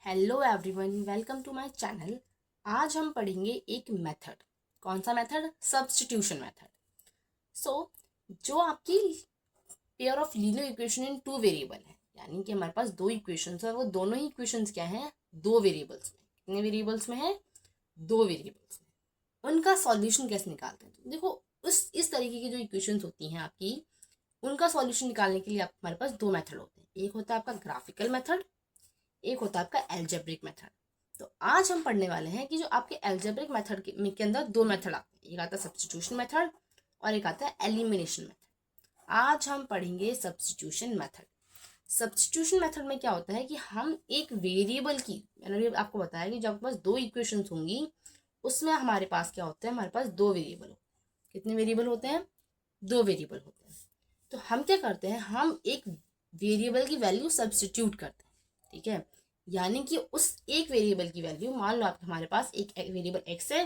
Hello everyone, welcome to my channel. आज हम पढ़ेंगे एक मेथड। कौन सा मेथड? Substitution method. सो जो आपकी pair of linear equation in two variable है, यानी कि हमारे पास दो इक्वेशंस है, वो दोनों ही इक्वेशंस क्या हैं? दो वेरिएबल्स में। कितने वेरिएबल्स में है? दो वेरिएबल्स में। उनका सॉल्यूशन कैसे निकालते हैं? तो देखो, इस तरीके की जो इक्वेशंस होती हैं आपकी, उनका सॉल्यूशन निकालने के लिए हमारे पास दो मेथड होते हैं। एक होता है आपका ग्राफिकल मेथड, एक होता है आपका एल्जेब्रिक मेथड। तो आज हम पढ़ने वाले हैं कि जो आपके एल्जेब्रिक मेथड के अंदर दो मेथड आते हैं। एक आता है सब्स्टिट्यूशन मेथड और एक आता है एलिमिनेशन मेथड। आज हम पढ़ेंगे सब्स्टिट्यूशन मेथड। सब्स्टिट्यूशन मेथड में क्या होता है कि हम एक वेरिएबल की, मैंने अभी आपको बताया कि जब आपके पास दो इक्वेशंस होंगी, उसमें हमारे पास क्या होता है? हमारे पास दो वेरिएबल होते हैं। कितने वेरिएबल होते हैं? दो वेरिएबल होते हैं। तो हम क्या करते हैं? हम एक वेरिएबल की वैल्यू सब्स्टिट्यूट करते हैं। ठीक है, यानी कि उस एक वेरिएबल की वैल्यू, मान लो आप हमारे पास एक वेरिएबल एक्स है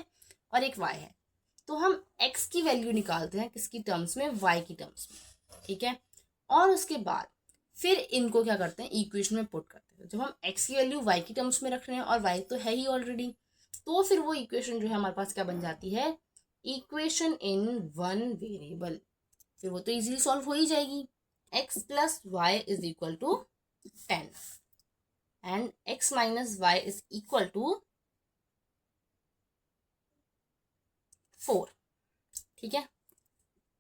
और एक वाई है, तो हम एक्स की वैल्यू निकालते हैं किसकी टर्म्स में? वाई की टर्म्स में। ठीक है, और उसके बाद फिर इनको क्या करते हैं? इक्वेशन में पुट करते हैं। जब हम एक्स की वैल्यू वाई की टर्म्स में रख रहे हैं और वाई तो है ही ऑलरेडी, तो फिर वो इक्वेशन जो है हमारे पास क्या बन जाती है? Equation in one variable. फिर वो तो इजीली सॉल्व हो ही जाएगी। x plus y is equal to 10 and x minus y is equal to 4। ठीक है,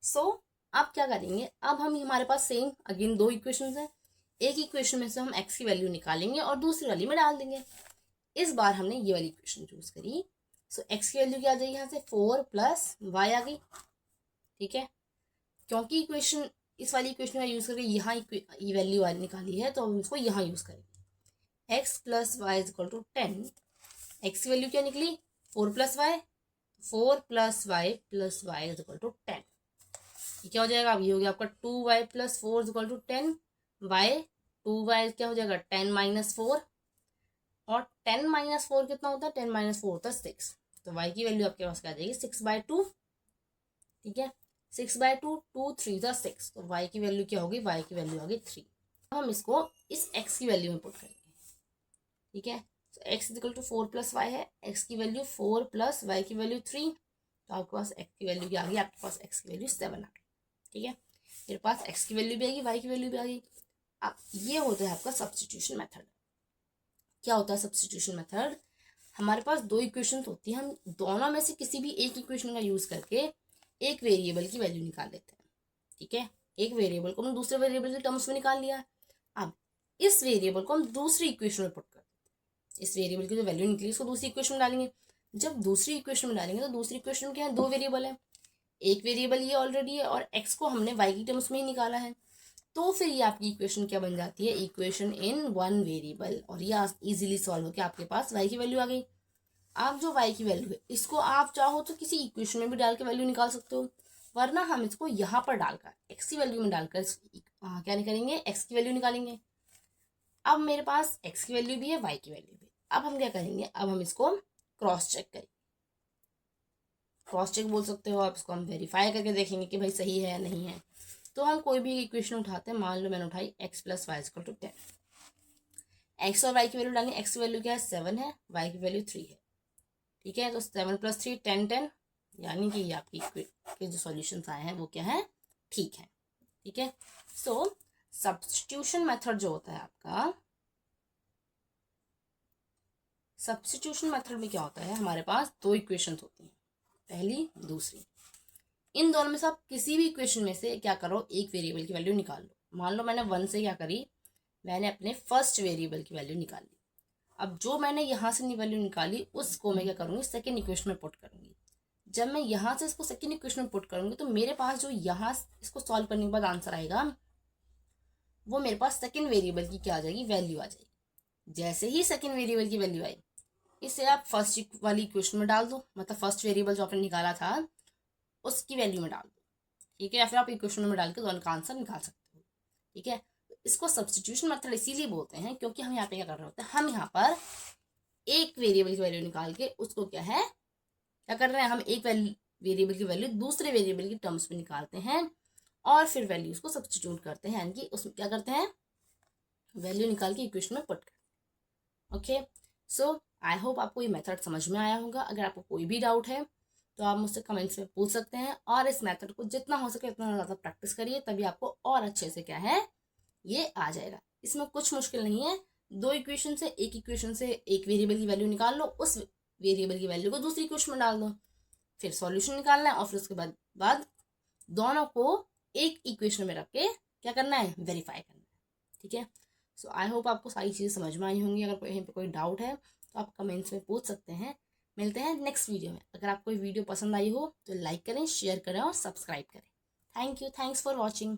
सो अब क्या करेंगे? अब हम हमारे पास सेम अगेन दो इक्वेशंस हैं। एक इक्वेशन में से हम x की वैल्यू निकालेंगे और दूसरी वाली में डाल देंगे। इस बार हमने ये वाली इक्वेशन चूज करी। सो x की वैल्यू क्या आ जाएगी? यहाँ से 4 प्लस वाई आ गई। ठीक है, क्योंकि इक्वेशन इस वाली इक्वेशन का यूज करके यहाँ वैल्यू निकाली है, तो हम इसको यहाँ यूज करेंगे। x plus y is equal to 10। x की वैल्यू क्या निकली? 4 plus y. 4 plus y plus y is equal to 10। ये क्या हो जाएगा? अब ये हो गया आपका 2y plus 4 is equal to 10 y. 2y क्या हो जाएगा? 10 माइनस 4। और 10 माइनस 4 कितना होता है? 10 माइनस 4 होता है 6। तो y की वैल्यू आपके पास क्या आ जाएगी? 6/2। ठीक है, 6/2, 2 3 जा 6, तो y की वैल्यू क्या होगी? y की वैल्यू होगी 3। अब हम इसको इस x की वैल्यू में पुट करेंगे। ठीक है, तो x is equal to 4 plus y है। x की वैल्यू 4 प्लस वाई की वैल्यू 3, तो आपके पास x की वैल्यू क्या आ गई? आपके पास x की वैल्यू 7 आ गई। ठीक है, मेरे पास x की वैल्यू भी आएगी, y की वैल्यू भी आ गई। अब ये होता है आपका सब्स्टिट्यूशन मेथड। क्या होता है सब्स्टिट्यूशन मेथड? हमारे पास दो इक्वेशन होती हैं, हम दोनों में से किसी भी एक इक्वेशन का यूज करके एक वेरिएबल की वैल्यू निकाल लेते हैं। ठीक है, एक वेरिएबल को हम दूसरे वेरिएबल के टर्म्स में निकाल लिया। अब इस वेरिएबल को हम दूसरी इक्वेशन में पुट कर देते हैं। इस वेरिएबल की जो वैल्यू निकली उसको दूसरी इक्वेशन में डालेंगे। जब दूसरी इक्वेशन में डालेंगे तो दूसरी इक्वेशन में क्या है? दो वेरिएबल है। एक वेरिएबल ये ऑलरेडी है और एक्स को हमने वाई की टर्म्स में ही निकाला है। तो फिर ये आपकी इक्वेशन क्या बन जाती है? Equation in one variable. और ये इजीली सॉल्व होकर आपके पास वाई की वैल्यू आ गई। आप जो y की वैल्यू है, इसको आप चाहो तो किसी इक्वेशन में भी डाल के वैल्यू निकाल सकते हो, वरना हम इसको यहाँ पर डालकर x की वैल्यू में डालकर क्या निकालेंगे? x की वैल्यू निकालेंगे। अब मेरे पास x की वैल्यू भी है, y की वैल्यू भी। अब हम क्या करेंगे? अब हम इसको क्रॉस चेक करेंगे। क्रॉस चेक बोल सकते हो आप इसको, हम वेरीफाई करके देखेंगे कि भाई सही है या नहीं है। तो हम कोई भी इक्वेशन उठाते हैं, मान लो मैंने उठाई x plus y equal to 10। X और y की वैल्यू डालेंगे। x की वैल्यू क्या है? 7 है, y की वैल्यू 3 है। ठीक है, तो 7 प्लस 3 10 10, यानी कि ये आपकी के जो सॉल्यूशंस आए हैं वो क्या है? ठीक है। ठीक है, सो सब्स्टिट्यूशन मेथड जो होता है आपका, सब्स्टिट्यूशन मेथड में क्या होता है? हमारे पास दो इक्वेशंस होती हैं, पहली दूसरी। इन दोनों में से आप किसी भी इक्वेशन में से क्या करो? एक वेरिएबल की वैल्यू निकाल लो। मान लो मैंने 1 से क्या करी? मैंने अपने फर्स्ट वेरिएबल की वैल्यू निकाली। अब जो मैंने यहाँ से वैल्यू निकाली उसको मैं क्या करूँगी? सेकेंड इक्वेशन में पुट करूँगी। जब मैं यहाँ से इसको सेकेंड इक्वेशन में पुट करूंगी तो मेरे पास जो यहाँ इसको सॉल्व करने के बाद आंसर आएगा, वो मेरे पास सेकेंड वेरिएबल की क्या आ जाएगी? वैल्यू आ जाएगी। जैसे ही सेकेंड वेरिएबल की वैल्यू आई, इसे आप फर्स्ट वाली इक्वेशन में डाल दो, मतलब फर्स्ट वेरिएबल जो आपने निकाला था उसकी वैल्यू में डाल दो। ठीक है, या फिर आप इक्वेशन में डाल के दोनों का आंसर निकाल सकते हो। ठीक है, इसको सब्स्टिट्यूशन मेथड इसीलिए बोलते हैं क्योंकि हम यहाँ पे क्या कर रहे होते हैं? हम यहाँ पर एक वेरिएबल की वैल्यू निकाल के उसको क्या है, क्या कर रहे हैं? हम एक वेरिएबल की वैल्यू दूसरे वेरिएबल की टर्म्स में निकालते हैं और फिर वैल्यूज को सब्स्टिट्यूट करते हैं, यानी कि उसमें क्या करते हैं? वैल्यू निकाल के इक्वेशन में पुट करते हैं। ओके, सो आई होप आपको ये मेथड समझ में आया होगा। अगर आपको कोई भी डाउट है तो आप मुझसे कमेंट्स में पूछ सकते हैं, और इस मेथड को जितना हो सके उतना ज़्यादा प्रैक्टिस करिए, तभी आपको और अच्छे से क्या है ये आ जाएगा। इसमें कुछ मुश्किल नहीं है, दो इक्वेशन से एक इक्वेशन से एक वेरिएबल की वैल्यू निकाल लो, उस वेरिएबल की वैल्यू को दूसरी इक्वेशन में डाल दो, फिर सॉल्यूशन निकालना है, और फिर उसके बाद दोनों को एक इक्वेशन में रख के क्या करना है, वेरीफाई करना है। ठीक है, सो आई होप आपको सारी चीज़ें समझ में आई होंगी। अगर कहीं पे कोई डाउट है तो आप कमेंट्स में पूछ सकते हैं। मिलते हैं नेक्स्ट वीडियो में। अगर आपको वीडियो पसंद आई हो तो लाइक करें, शेयर करें और सब्सक्राइब करें। Thank you, thanks for watching.